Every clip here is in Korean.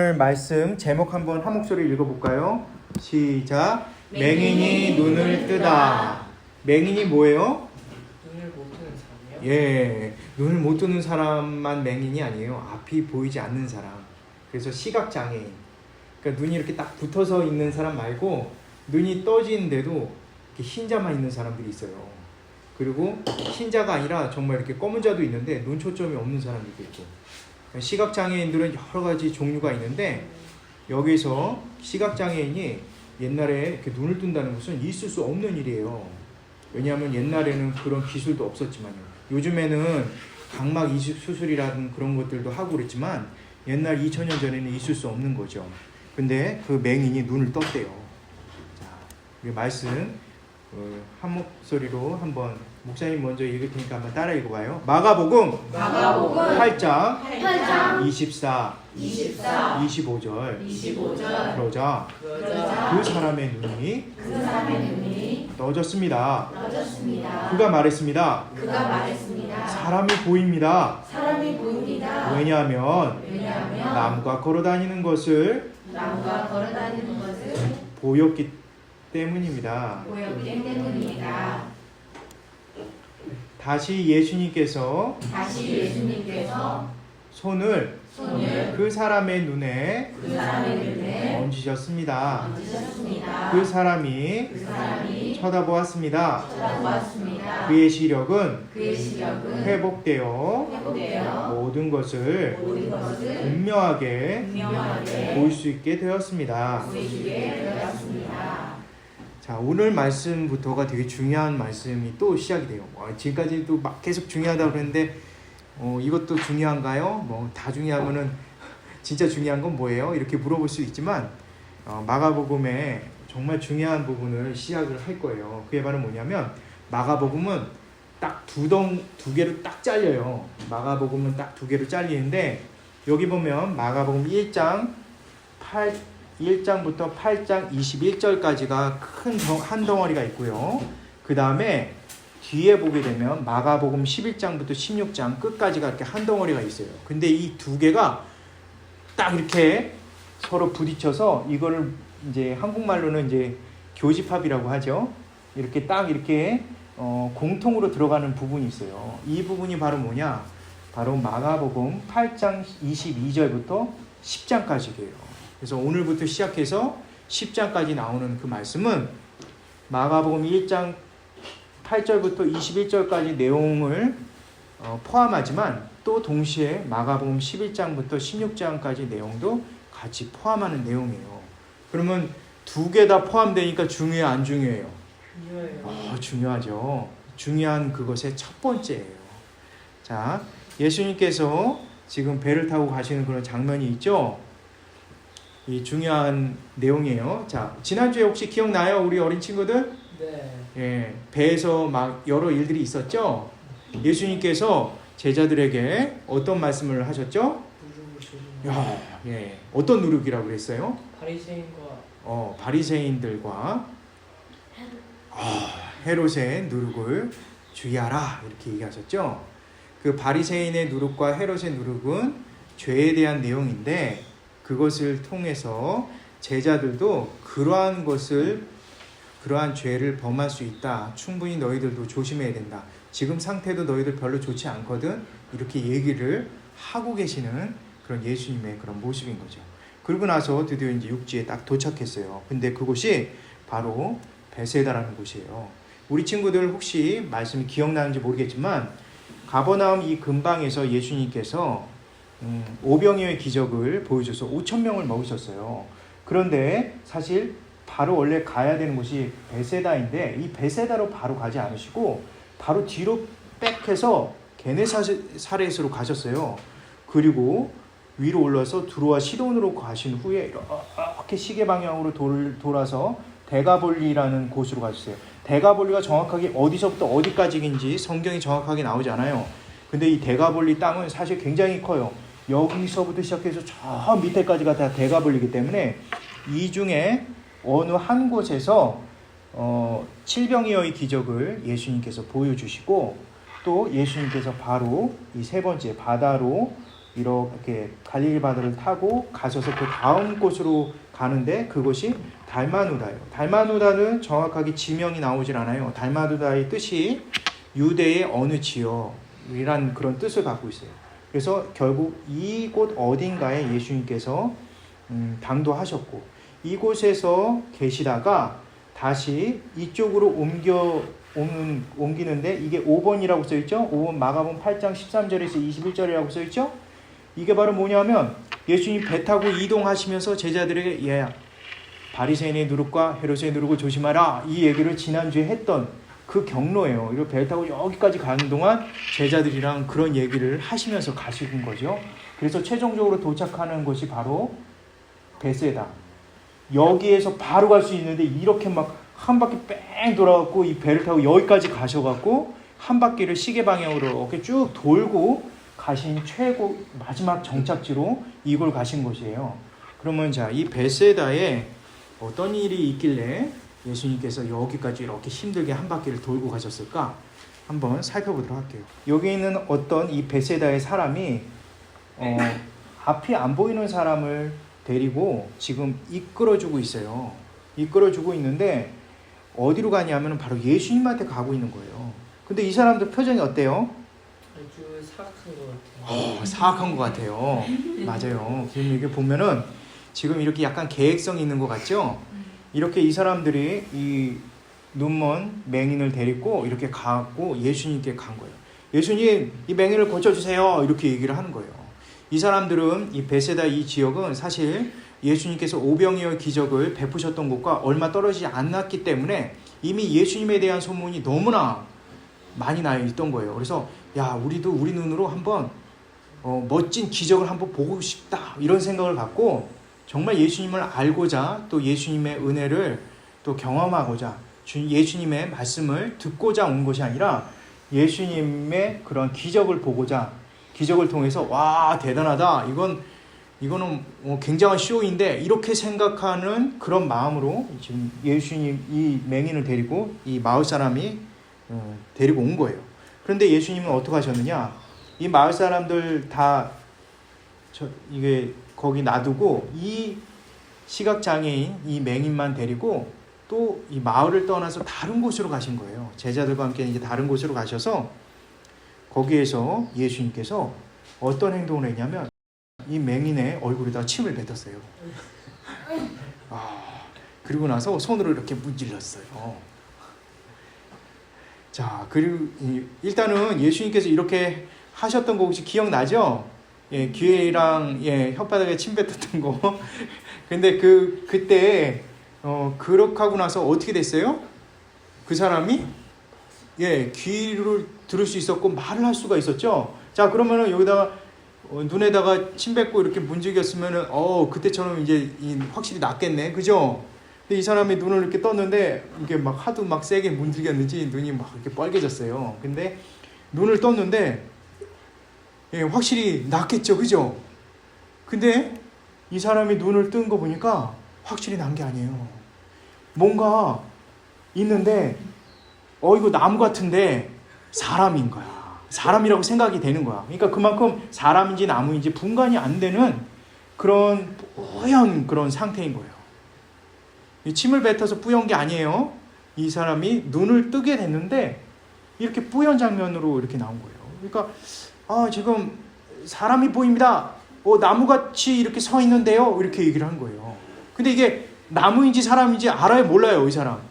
오늘 말씀 제목 한번 한 목소리 읽어볼까요? 시작. 맹인이 눈을 뜨다. 맹인이 뭐예요? 눈을 못 뜨는 사람이요? 예, 눈을 못 뜨는 사람만 맹인이 아니에요. 앞이 보이지 않는 사람. 그래서 시각장애인. 그러니까 눈이 이렇게 딱 붙어서 있는 사람 말고 눈이 떠지는데도 이렇게 흰자만 있는 사람들이 있어요. 그리고 흰자가 아니라 정말 이렇게 검은 자도 있는데 눈 초점이 없는 사람들도 있고. 시각장애인들은 여러 가지 종류가 있는데 여기서 시각장애인이 옛날에 이렇게 눈을 뜬다는 것은 있을 수 없는 일이에요. 왜냐하면 옛날에는 그런 기술도 없었지만요. 요즘에는 각막 이식 수술이라든 그런 것들도 하고 그랬지만 옛날 2000년 전에는 있을 수 없는 거죠. 근데 그 맹인이 눈을 떴대요. 자, 이 말씀 한 목소리로 한번 목사님 먼저 읽을 테니까 한번 따라 읽어봐요. 마가복음 8장 24 25절 그러자 그 사람의 눈이 떠졌습니다. 그가 말했습니다. 사람이 보입니다. 왜냐하면 남과 걸어다니는 것을 보였기 때문입니다. 다시 예수님께서 손을 그 사람의 눈에 얹으셨습니다. 그 사람이 쳐다보았습니다. 그의 시력은 회복되어 모든 것을 분명하게 볼 수 있게 되었습니다. 자, 오늘 말씀부터가 되게 중요한 말씀이 또 시작이 돼요. 지금까지도 막 계속 중요하다고 그랬는데 이것도 중요한가요? 뭐 다 중요하면은 진짜 중요한 건 뭐예요? 이렇게 물어볼 수 있지만 마가복음에 정말 중요한 부분을 시작을 할 거예요. 그게 바로 뭐냐면 마가복음은 딱 두 개로 딱 잘려요. 마가복음은 딱 두 개로 잘리는데 여기 보면 마가복음 1장부터 8장 21절까지가 큰 한 덩어리가 있고요. 그 다음에 뒤에 보게 되면 마가복음 11장부터 16장 끝까지가 이렇게 한 덩어리가 있어요. 근데 이 두 개가 딱 이렇게 서로 부딪혀서 이거를 이제 한국말로는 이제 교집합이라고 하죠. 이렇게 딱 이렇게 공통으로 들어가는 부분이 있어요. 이 부분이 바로 뭐냐? 바로 마가복음 8장 22절부터 10장까지예요. 그래서 오늘부터 시작해서 10장까지 나오는 그 말씀은 마가복음 1장 8절부터 21절까지 내용을 포함하지만 또 동시에 마가복음 11장부터 16장까지 내용도 같이 포함하는 내용이에요. 그러면 두 개 다 포함되니까 중요해요, 안 중요해요? 중요해요. 중요하죠. 중요한 그것의 첫 번째예요. 자, 예수님께서 지금 배를 타고 가시는 그런 장면이 있죠? 이 중요한 내용이에요. 자, 지난주에 혹시 기억나요? 우리 어린 친구들? 네. 예, 배에서 막 여러 일들이 있었죠? 예수님께서 제자들에게 어떤 말씀을 하셨죠? 어떤 누룩이라고 그랬어요? 바리새인들과 헤롯의 누룩을 주의하라 이렇게 얘기하셨죠? 그 바리새인의 누룩과 헤롯의 누룩은 죄에 대한 내용인데 그것을 통해서 제자들도 그러한 죄를 범할 수 있다. 충분히 너희들도 조심해야 된다. 지금 상태도 너희들 별로 좋지 않거든. 이렇게 얘기를 하고 계시는 그런 예수님의 그런 모습인 거죠. 그러고 나서 드디어 이제 육지에 딱 도착했어요. 근데 그곳이 바로 베세다라는 곳이에요. 우리 친구들 혹시 말씀이 기억나는지 모르겠지만 가버나움 이 근방에서 예수님께서 오병이어의 기적을 보여줘서 5,000명을 먹이셨어요. 그런데 사실 바로 원래 가야 되는 곳이 베세다인데 이 베세다로 바로 가지 않으시고 바로 뒤로 빽해서 게네사렛으로 가셨어요. 그리고 위로 올라서 두로와 시돈으로 가신 후에 이렇게 시계 방향으로 돌아서 데가볼리라는 곳으로 가셨어요. 데가볼리가 정확하게 어디서부터 어디까지인지 성경이 정확하게 나오지 않아요. 근데 이 데가볼리 땅은 사실 굉장히 커요. 여기서부터 시작해서 저 밑에까지가 다 데가볼리이기 때문에 이 중에 어느 한 곳에서 칠병이어의 기적을 예수님께서 보여주시고 또 예수님께서 바로 이 세 번째 바다로 이렇게 갈릴리 바다를 타고 가셔서 그 다음 곳으로 가는데 그곳이 달마누다예요. 달마누다는 정확하게 지명이 나오질 않아요. 달마누다의 뜻이 유대의 어느 지역이란 그런 뜻을 갖고 있어요. 그래서 결국 이곳 어딘가에 예수님께서 당도하셨고 이곳에서 계시다가 다시 이쪽으로 옮기는데 이게 5번이라고 써있죠. 5번 마가복음 8장 13절에서 21절이라고 써있죠. 이게 바로 뭐냐면 예수님 배 타고 이동하시면서 제자들에게 바리새인의 누룩과 헤롯의 누룩을 조심하라 이 얘기를 지난주에 했던 그 경로예요. 이렇게 배 타고 여기까지 가는 동안 제자들이랑 그런 얘기를 하시면서 가시는 거죠. 그래서 최종적으로 도착하는 곳이 바로 베세다. 여기에서 바로 갈 수 있는데 이렇게 막 한 바퀴 뺑 돌아갖고 이 배를 타고 여기까지 가셔갖고 한 바퀴를 시계 방향으로 이렇게 쭉 돌고 가신 최고 마지막 정착지로 이걸 가신 곳이에요. 그러면 자, 이 베세다에 어떤 일이 있길래 예수님께서 여기까지 이렇게 힘들게 한 바퀴를 돌고 가셨을까? 한번 살펴보도록 할게요. 여기 있는 어떤 이 베세다의 사람이 앞이 안 보이는 사람을 데리고 지금 이끌어주고 있어요. 이끌어주고 있는데 어디로 가냐면 바로 예수님한테 가고 있는 거예요. 근데 이 사람들 표정이 어때요? 아주 사악한 것 같아요. 사악한 것 같아요. 맞아요. 지금 이렇게 보면은 지금 이렇게 약간 계획성이 있는 것 같죠? 이렇게 이 사람들이 이 눈먼 맹인을 데리고 이렇게 가고 예수님께 간 거예요. 예수님, 이 맹인을 고쳐주세요. 이렇게 얘기를 하는 거예요. 이 사람들은 이 베세다 이 지역은 사실 예수님께서 오병이어 기적을 베푸셨던 곳과 얼마 떨어지지 않았기 때문에 이미 예수님에 대한 소문이 너무나 많이 나 있던 거예요. 그래서 야, 우리도 우리 눈으로 한번 멋진 기적을 한번 보고 싶다 이런 생각을 갖고 정말 예수님을 알고자 또 예수님의 은혜를 또 경험하고자 예수님의 말씀을 듣고자 온 것이 아니라 예수님의 그런 기적을 보고자 기적을 통해서 와 대단하다 이거는 굉장한 쇼인데 이렇게 생각하는 그런 마음으로 지금 예수님 이 맹인을 데리고 이 마을 사람이 데리고 온 거예요. 그런데 예수님은 어떻게 하셨느냐? 이 마을 사람들 다 이게 거기 놔두고 이 시각장애인 이 맹인만 데리고 또 이 마을을 떠나서 다른 곳으로 가신 거예요. 제자들과 함께 이제 다른 곳으로 가셔서 거기에서 예수님께서 어떤 행동을 했냐면 이 맹인의 얼굴에다 침을 뱉었어요. 그리고 나서 손으로 이렇게 문질렀어요. 자, 그리고 일단은 예수님께서 이렇게 하셨던 거 혹시 기억나죠? 예, 귀랑 혓바닥에 침 뱉었던 거. 근데 그때 그렇게 하고 나서 어떻게 됐어요? 그 사람이 귀를 들을 수 있었고 말을 할 수가 있었죠. 자, 그러면은 여기다가 눈에다가 침 뱉고 이렇게 문지겼으면은 그때처럼 이제 확실히 낫겠네, 그죠? 근데 이 사람이 눈을 이렇게 떴는데 이게 막 하도 막 세게 문지겼는지 눈이 막 이렇게 빨개졌어요. 근데 눈을 떴는데 확실히 낫겠죠, 그죠? 근데 이 사람이 눈을 뜬 거 보니까 확실히 난 게 아니에요. 뭔가 있는데 이거 나무 같은데 사람인 거야. 사람이라고 생각이 되는 거야. 그러니까 그만큼 사람인지 나무인지 분간이 안 되는 그런 뿌연 그런 상태인 거예요. 이 침을 뱉어서 뿌연 게 아니에요. 이 사람이 눈을 뜨게 됐는데 이렇게 뿌연 장면으로 이렇게 나온 거예요. 그러니까 지금 사람이 보입니다. 나무같이 이렇게 서 있는데요. 이렇게 얘기를 한 거예요. 근데 이게 나무인지 사람인지 알아요, 몰라요, 이 사람?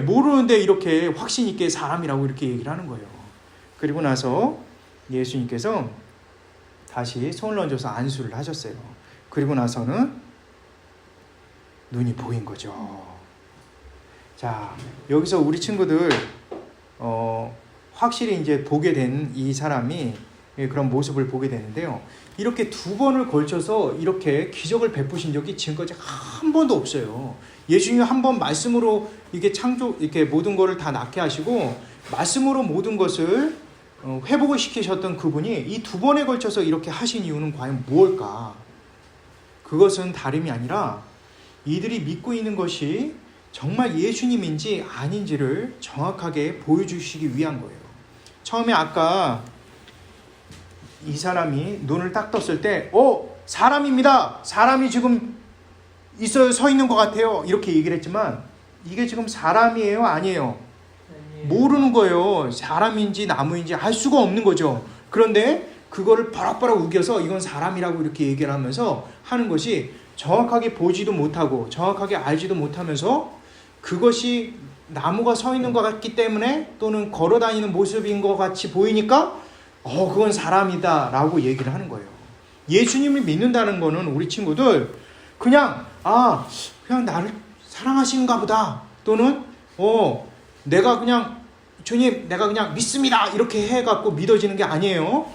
모르는데 이렇게 확신 있게 사람이라고 이렇게 얘기를 하는 거예요. 그리고 나서 예수님께서 다시 손을 얹어서 안수를 하셨어요. 그리고 나서는 눈이 보인 거죠. 자, 여기서 우리 친구들 확실히 이제 보게 된 이 사람이 그런 모습을 보게 되는데요. 이렇게 2번을 걸쳐서 이렇게 기적을 베푸신 적이 지금까지 한 번도 없어요. 예수님이 한 번 말씀으로 이렇게 모든 것을 다 낫게 하시고 말씀으로 모든 것을 회복을 시키셨던 그분이 이 2번에 걸쳐서 이렇게 하신 이유는 과연 무엇일까? 그것은 다름이 아니라 이들이 믿고 있는 것이 정말 예수님인지 아닌지를 정확하게 보여주시기 위한 거예요. 처음에 아까 이 사람이 눈을 딱 떴을 때 사람입니다. 사람이 지금 있어요. 서 있는 것 같아요. 이렇게 얘기를 했지만 이게 지금 사람이에요? 아니에요? 모르는 거예요. 사람인지 나무인지 알 수가 없는 거죠. 그런데 그거를 버럭버럭 우겨서 이건 사람이라고 이렇게 얘기를 하면서 하는 것이 정확하게 보지도 못하고 정확하게 알지도 못하면서 그것이 나무가 서 있는 것 같기 때문에 또는 걸어 다니는 모습인 것 같이 보이니까 그건 사람이다 라고 얘기를 하는 거예요. 예수님을 믿는다는 거는 우리 친구들 그냥 나를 사랑하시는가 보다 또는 내가 그냥 주님 내가 그냥 믿습니다 이렇게 해갖고 믿어지는 게 아니에요.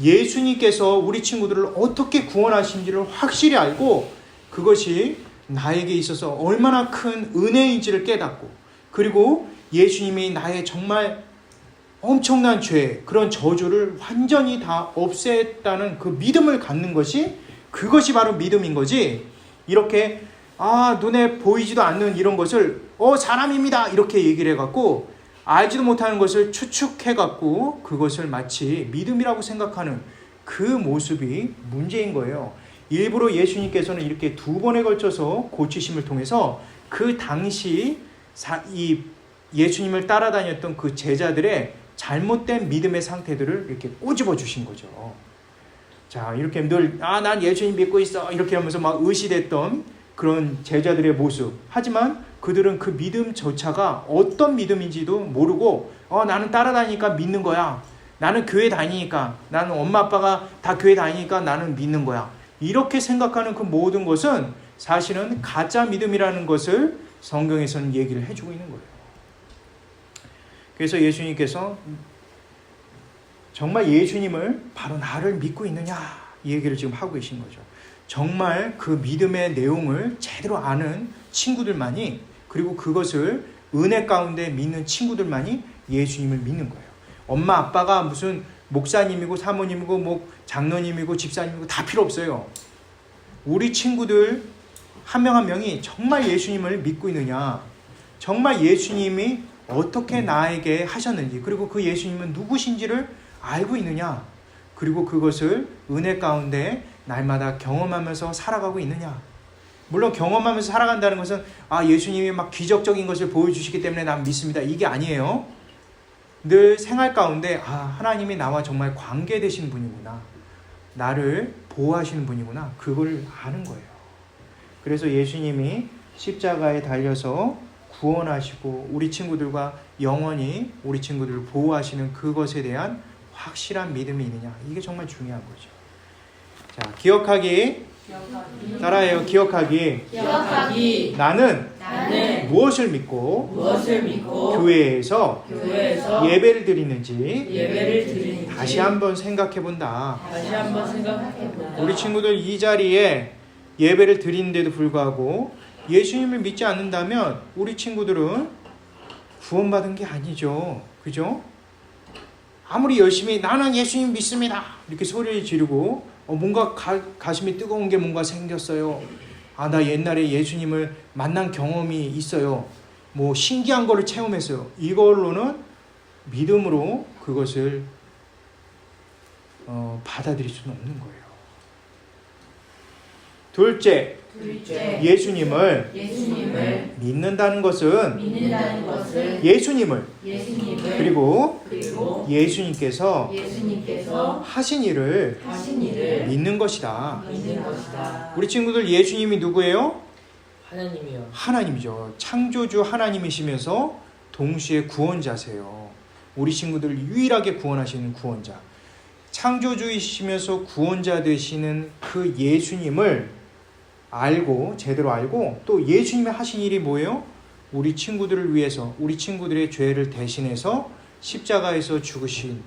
예수님께서 우리 친구들을 어떻게 구원하신지를 확실히 알고 그것이 나에게 있어서 얼마나 큰 은혜인지를 깨닫고 그리고 예수님이 나의 정말 엄청난 죄, 그런 저주를 완전히 다 없앴다는 그 믿음을 갖는 것이 그것이 바로 믿음인 거지. 이렇게 눈에 보이지도 않는 이런 것을 사람입니다 이렇게 얘기를 해갖고 알지도 못하는 것을 추측해갖고 그것을 마치 믿음이라고 생각하는 그 모습이 문제인 거예요. 일부러 예수님께서는 이렇게 2번에 걸쳐서 고치심을 통해서 그 당시 이 예수님을 따라다녔던 그 제자들의 잘못된 믿음의 상태들을 이렇게 꼬집어 주신 거죠. 자, 이렇게 늘 난 예수님 믿고 있어 이렇게 하면서 막 의시됐던 그런 제자들의 모습. 하지만 그들은 그 믿음조차가 어떤 믿음인지도 모르고 나는 따라다니니까 믿는 거야. 나는 교회 다니니까, 나는 엄마 아빠가 다 교회 다니니까 나는 믿는 거야. 이렇게 생각하는 그 모든 것은 사실은 가짜 믿음이라는 것을 성경에서는 얘기를 해주고 있는 거예요. 그래서 예수님께서 정말 예수님을 바로 나를 믿고 있느냐 이 얘기를 지금 하고 계신 거죠. 정말 그 믿음의 내용을 제대로 아는 친구들만이 그리고 그것을 은혜 가운데 믿는 친구들만이 예수님을 믿는 거예요. 엄마 아빠가 무슨 목사님이고 사모님이고 뭐 장로님이고 집사님이고 다 필요 없어요. 우리 친구들 한 명 한 명이 정말 예수님을 믿고 있느냐, 정말 예수님이 어떻게 나에게 하셨는지 그리고 그 예수님은 누구신지를 알고 있느냐, 그리고 그것을 은혜 가운데 날마다 경험하면서 살아가고 있느냐. 물론 경험하면서 살아간다는 것은 예수님이 막 기적적인 것을 보여주시기 때문에 난 믿습니다 이게 아니에요. 늘 생활 가운데 하나님이 나와 정말 관계되신 분이구나, 나를 보호하시는 분이구나, 그걸 아는 거예요. 그래서 예수님이 십자가에 달려서 구원하시고 우리 친구들과 영원히 우리 친구들을 보호하시는 그것에 대한 확실한 믿음이 있느냐, 이게 정말 중요한 거죠. 자, 기억하기. 따라해요. 기억하기. 나는 무엇을 믿고 교회에서 예배를 드리는지 다시 한번 생각해 본다. 우리 친구들 이 자리에 예배를 드리는데도 불구하고 예수님을 믿지 않는다면 우리 친구들은 구원받은 게 아니죠. 그죠? 아무리 열심히 나는 예수님 믿습니다 이렇게 소리를 지르고 뭔가 가슴이 뜨거운 게 뭔가 생겼어요. 나 옛날에 예수님을 만난 경험이 있어요. 뭐 신기한 거를 체험했어요. 이걸로는 믿음으로 그것을 받아들일 수는 없는 거예요. 둘째, 예수님을 믿는다는 것은 예수님을 그리고 예수님께서 하신 일을 믿는 것이다. 우리 친구들 예수님이 누구예요? 하나님이요. 하나님이죠. 창조주 하나님이시면서 동시에 구원자세요. 우리 친구들을 유일하게 구원하시는 구원자. 창조주이시면서 구원자 되시는 그 예수님을 알고 제대로 알고 또 예수님이 하신 일이 뭐예요? 우리 친구들을 위해서 우리 친구들의 죄를 대신해서 십자가에서 죽으신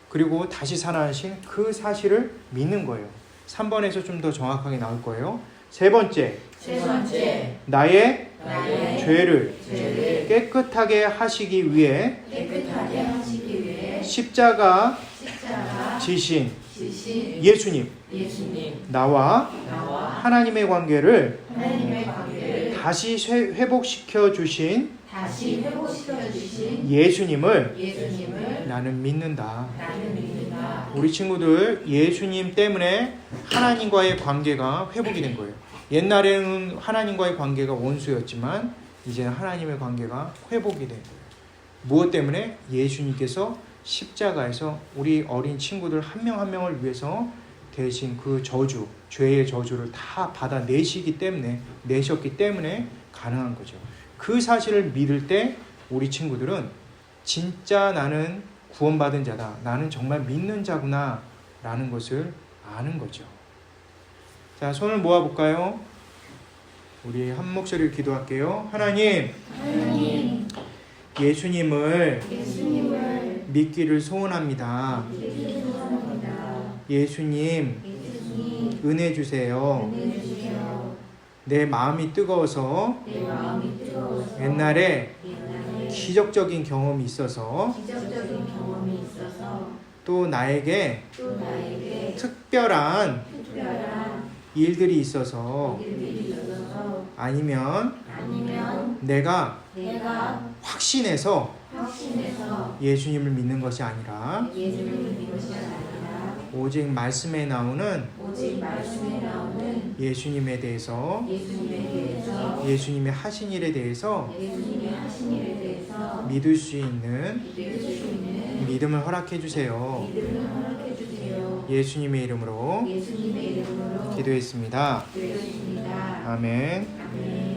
그리고 다시 살아나신 그 사실을 믿는 거예요. 3번에서 좀 더 정확하게 나올 거예요. 세 번째, 나의 죄를 깨끗하게 하시기 위해 십자가 지신 예수님, 나와 하나님의 관계를 다시 회복시켜 주신 예수님을 나는 믿는다. 우리 친구들 예수님 때문에 하나님과의 관계가 회복이 된 거예요. 옛날에는 하나님과의 관계가 원수였지만 이제는 하나님의 관계가 회복이 된 거예요. 무엇 때문에? 예수님께서 십자가에서 우리 어린 친구들 한 명 한 명을 위해서 대신 그 저주, 죄의 저주를 다 받아내셨기 때문에 가능한 거죠. 그 사실을 믿을 때 우리 친구들은 진짜 나는 구원받은 자다, 나는 정말 믿는 자구나 라는 것을 아는 거죠. 자, 손을 모아볼까요? 우리 한 목소리로 기도할게요. 하나님, 예수님을 믿기를 소원합니다. 예수님, 은혜 주세요. 내 마음이 뜨거워서 옛날에 기적적인 경험이 있어서 또 나에게 특별한 일들이 있어서 아니면 내가 확신해서 예수님을 믿는 것이 아니라 오직 말씀에 나오는 예수님에 대해서 예수님의 하신 일에 대해서 믿을 수 있는 믿음을 허락해 주세요. 예수님의 이름으로 기도했습니다. 아멘.